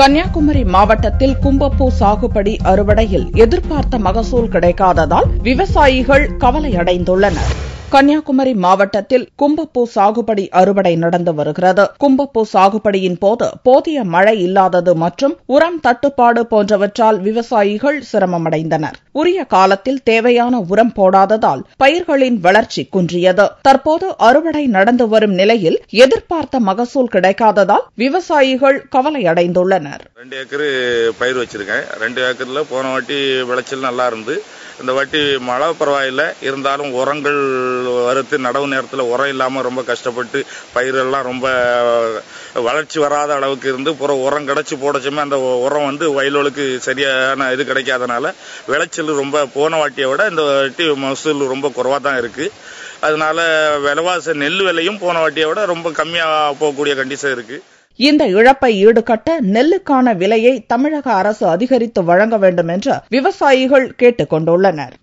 கன்னியாகுமரி மாவட்டத்தில் கும்பப்பூ சாகுபடி அறுவடையில் எதிர்பார்த்த மகசூல் கிடைக்காததால் விவசாயிகள் கவலையடைந்துள்ளனர். கன்னியாகுமரி மாவட்டத்தில் கும்பப்பூ சாகுபடி அறுவடை நடந்து வருகிறது. கும்பப்பூ சாகுபடியின் போது போதிய மழை இல்லாதது மற்றும் உரம் தட்டுப்பாடு போன்றவற்றால் விவசாயிகள் சிரமமடைந்தனர். உரிய காலத்தில் தேவையான உரம் போடாததால் பயிர்களின் வளர்ச்சி குன்றியது. தற்போது அறுவடை நடந்து வரும் நிலையில் எதிர்பார்த்த மகசூல் கிடைக்காததால் விவசாயிகள் கவலையடைந்துள்ளனர். 2 ஏக்கர் பயிர் வச்சிருக்கேன். 2 ஏக்கர்ல போன வாட்டி விளைச்சல் நல்லா இருந்து, இந்த வாட்டி மழை பரவாயில்லை, இருந்தாலும் உரங்கள் வறுத்து நடவு நேரத்தில் உரம் இல்லாமல் ரொம்ப கஷ்டப்பட்டு பயிரெல்லாம் ரொம்ப வளர்ச்சி வராத அளவுக்கு இருந்து உரம் கிடைச்சி போடச்சுமே அந்த உரம் வயலுக்கு சரியான இது கிடைக்காதனால விளைச்சல் ரொம்ப போன வாட்டியை விட இந்த வாட்டி மகசூல் ரொம்ப குறைவாக தான் இருக்கு. அதனால விலைவாசி நெல் விலையும் போன வாட்டியை விட ரொம்ப கம்மியாக போகக்கூடிய கண்டிஷன் இருக்கு. இந்த இழப்பை ஈடுகட்ட நெல்லுக்கான விலையை தமிழக அரசு அதிகரித்து வழங்க வேண்டும் என்று விவசாயிகள் கேட்டுக் கொண்டுள்ளனர்.